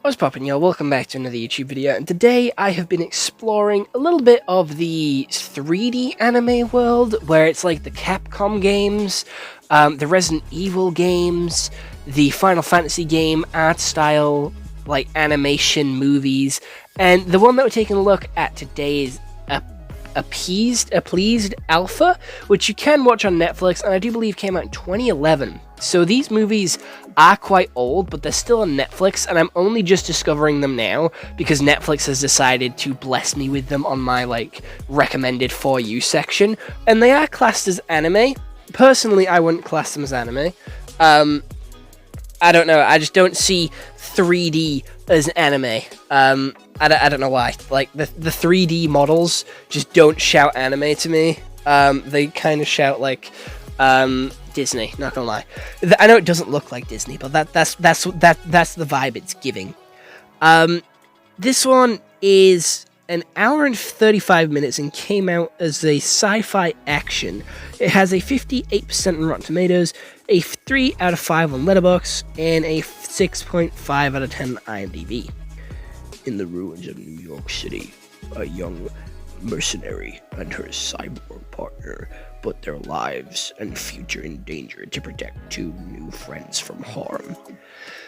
What's poppin', y'all? Welcome back to another YouTube video, and today I have been exploring a little bit of the 3D anime world, where it's like the Capcom games, the Resident Evil games, the Final Fantasy game art style, like animation movies, and the one that we're taking a look at today is Appleseed Alpha, which you can watch on Netflix, and I do believe came out in 2011. So these movies are quite old, but they're still on Netflix, and I'm only just discovering them now because Netflix has decided to bless me with them on my recommended for you section, and they are classed as anime. Personally, I wouldn't class them as anime. I don't know, I just don't see 3D as anime. I don't know why. Like, the 3D models just don't shout anime to me. They kind of shout like Disney, not gonna lie. I know it doesn't look like Disney, but that's the vibe it's giving. This one is an hour and 35 minutes and came out as a sci-fi action. It has a 58% on Rotten Tomatoes, a 3 out of 5 on Letterboxd, and a 6.5 out of 10 on IMDb. In the ruins of New York City, a young mercenary and her cyborg partner put their lives and future in danger to protect two new friends from harm.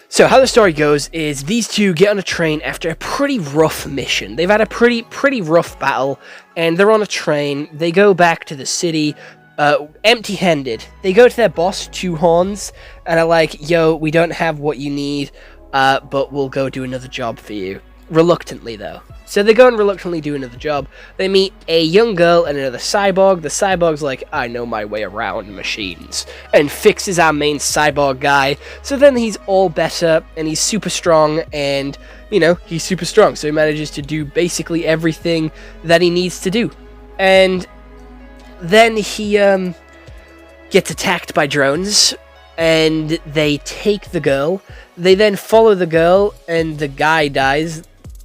So how the story goes is these two get on a train after a pretty rough mission. They've had a pretty rough battle, and they're on a train. They go back to the city empty-handed. They go to their boss, Two Horns, and are like, yo, we don't have what you need, but we'll go do another job for you. Reluctantly, though. So they go and reluctantly do another job. They meet a young girl and another cyborg. The cyborg's like, I know my way around machines, and fixes our main cyborg guy. So then he's all better, and he's super strong, and, you know, he's super strong. So he manages to do basically everything that he needs to do. And then he gets attacked by drones, and they take the girl. They then follow the girl, and the guy dies.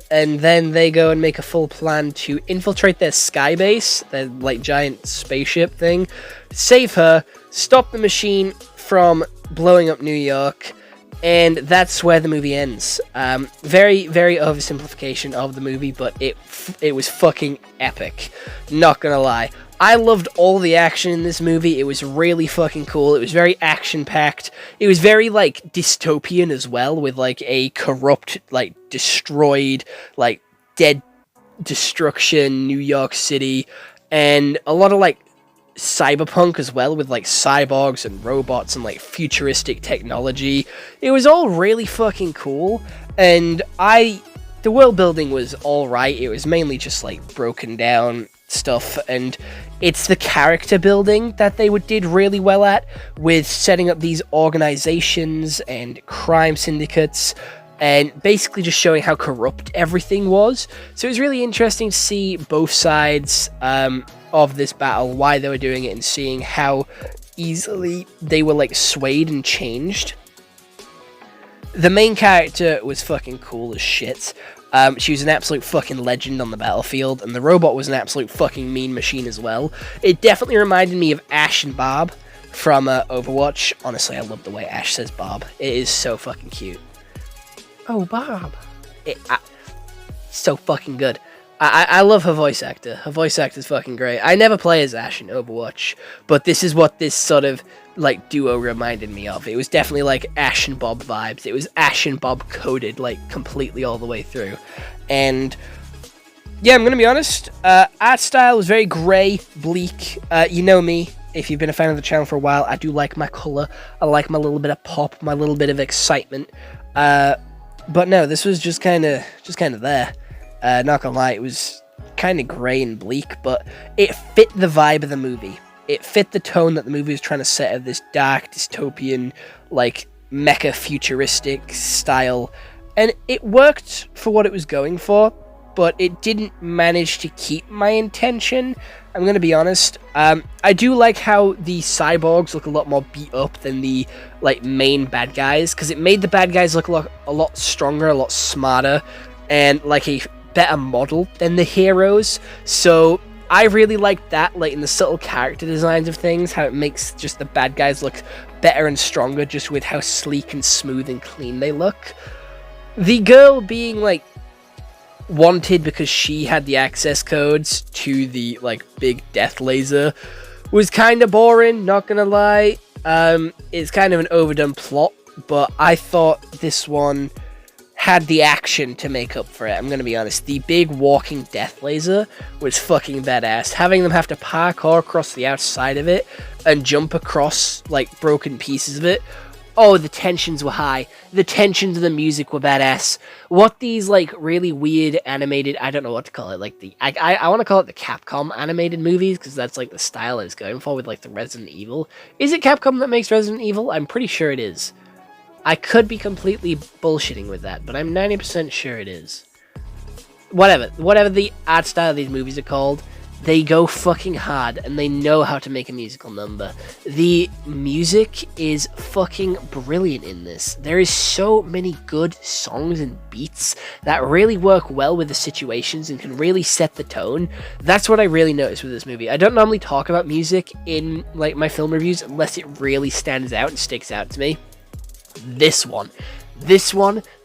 And then they go and make a full plan to infiltrate their sky base, their giant spaceship thing, save her, stop the machine from blowing up New York, and that's where the movie ends. Very, very oversimplification of the movie, but it was fucking epic. Not gonna lie. I loved all the action in this movie. It was really fucking cool. It was very action-packed. It was very, dystopian as well, with, a corrupt, destroyed, dead destruction New York City, and a lot of, cyberpunk as well, with, cyborgs and robots and, futuristic technology. It was all really fucking cool, and the world building was alright. It was mainly just, broken down stuff, and it's the character building that they did really well at, with setting up these organizations and crime syndicates, and basically just showing how corrupt everything was. So it was really interesting to see both sides of this battle, why they were doing it, and seeing how easily they were swayed and changed. The main character was fucking cool as shit. She was an absolute fucking legend on the battlefield, and the robot was an absolute fucking mean machine as well. It definitely reminded me of Ash and Bob from Overwatch. Honestly, I love the way Ash says Bob. It is so fucking cute. Oh, Bob. So fucking good. I love her voice actor. Her voice actor is fucking great. I never play as Ash in Overwatch, but this is what this sort of duo reminded me of. It was definitely Ash and Bob vibes. It was Ash and Bob coded completely all the way through. And yeah, I'm gonna be honest, art style was very grey, bleak. You know me, if you've been a fan of the channel for a while, I do like my colour. I like my little bit of pop, my little bit of excitement. But no, this was just kinda there. Not gonna lie, it was kinda grey and bleak, but it fit the vibe of the movie. It fit the tone that the movie was trying to set of this dark, dystopian, mecha futuristic style. And it worked for what it was going for, but it didn't manage to keep my intention. I'm gonna be honest. I do like how the cyborgs look a lot more beat up than the main bad guys, because it made the bad guys look a lot stronger, a lot smarter, and a better model than the heroes. So I really like that, in the subtle character designs of things, how it makes just the bad guys look better and stronger just with how sleek and smooth and clean they look. The girl being, like, wanted because she had the access codes to the, like, big death laser was kind of boring, not gonna lie. It's kind of an overdone plot, but I thought this one had the action to make up for it. I'm gonna be honest. The big walking death laser was fucking badass. Having them have to parkour across the outside of it and jump across, like, broken pieces of it. Oh, the tensions were high. The tensions of the music were badass. What these, like, really weird animated, I don't know what to call it, like, I want to call it the Capcom animated movies, because that's, like, the style I was going for with, like, the Resident Evil. Is it Capcom that makes Resident Evil? I'm pretty sure it is. I could be completely bullshitting with that, but I'm 90% sure it is. Whatever the art style of these movies are called, they go fucking hard, and they know how to make a musical number. The music is fucking brilliant in this. There is so many good songs and beats that really work well with the situations and can really set the tone. That's what I really noticed with this movie. I don't normally talk about music in, like, my film reviews unless it really stands out and sticks out to me. This one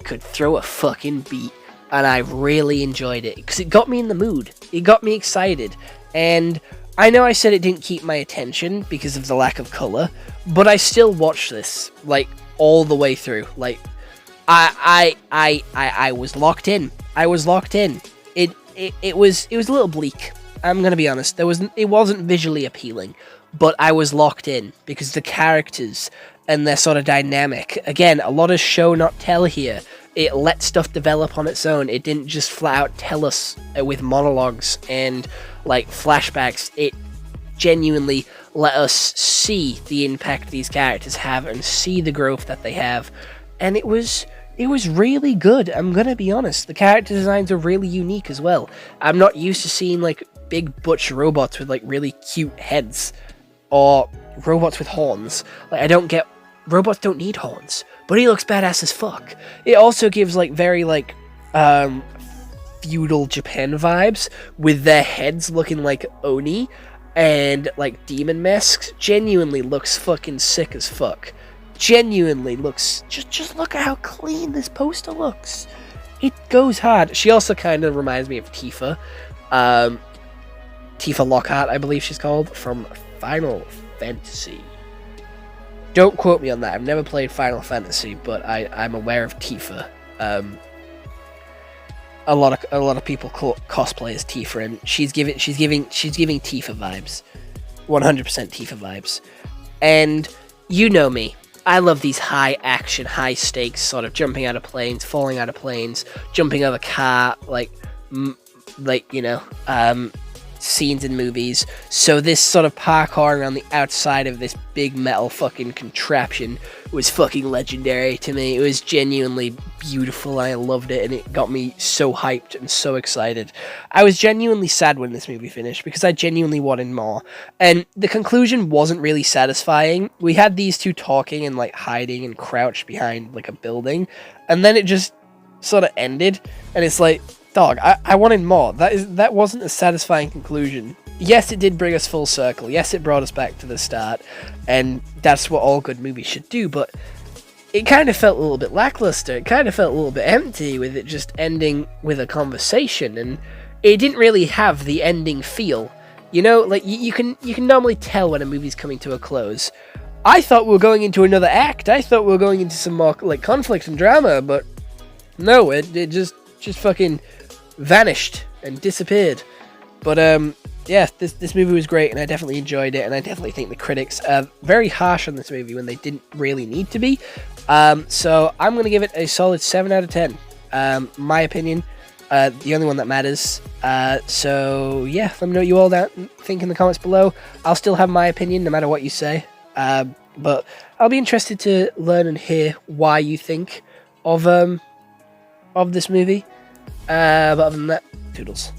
could throw a fucking beat. And I really enjoyed it, because it got me in the mood. It got me excited. And I know I said it didn't keep my attention because of the lack of color, but I still watched this, like, all the way through. Like, I was locked in. I was locked in. It was a little bleak. I'm gonna be honest. It wasn't visually appealing, but I was locked in because the characters and their sort of dynamic. Again, a lot of show not tell here. It let stuff develop on its own. It didn't just flat out tell us with monologues and, like, flashbacks. It genuinely let us see the impact these characters have and see the growth that they have. And it was really good. I'm gonna be honest. The character designs are really unique as well. I'm not used to seeing, like, big butch robots with, like, really cute heads, or robots with horns. Like, I don't get... Robots don't need horns, but he looks badass as fuck. It also gives, like, very, like, feudal Japan vibes, with their heads looking like Oni and, like, demon masks. Genuinely looks fucking sick as fuck. Genuinely looks... Just look at how clean this poster looks. It goes hard. She also kind of reminds me of Tifa. Tifa Lockhart, I believe she's called, from Final Fantasy. Don't quote me on that. I've never played Final Fantasy, but I'm aware of Tifa. A lot of people cosplay as Tifa, and she's giving Tifa vibes, 100% Tifa vibes. And you know me, I love these high action, high stakes, sort of jumping out of planes, falling out of planes, jumping out of a car, like you know, scenes in movies. So this sort of parkour around the outside of this big metal fucking contraption was fucking legendary to me. It was genuinely beautiful, and I loved it, and it got me so hyped and so excited. I was genuinely sad when this movie finished, because I genuinely wanted more, and the conclusion wasn't really satisfying. We had these two talking and, like, hiding and crouched behind, like, a building, and then it just sort of ended, and it's like, dog, I wanted more. That wasn't a satisfying conclusion. Yes, it did bring us full circle. Yes, it brought us back to the start, and that's what all good movies should do, but it kind of felt a little bit lackluster. It kind of felt a little bit empty, with it just ending with a conversation, and it didn't really have the ending feel. You know, like, you can normally tell when a movie's coming to a close. I thought we were going into another act. I thought we were going into some more, like, conflict and drama, but no, it just fucking vanished and disappeared. But yeah, this movie was great, and I definitely enjoyed it, and I definitely think the critics are very harsh on this movie when they didn't really need to be. So I'm going to give it a solid 7 out of 10. My opinion, the only one that matters. So yeah, let me know what you all think in the comments below. I'll still have my opinion no matter what you say. But I'll be interested to learn and hear why you think of this movie. But other than that, toodles.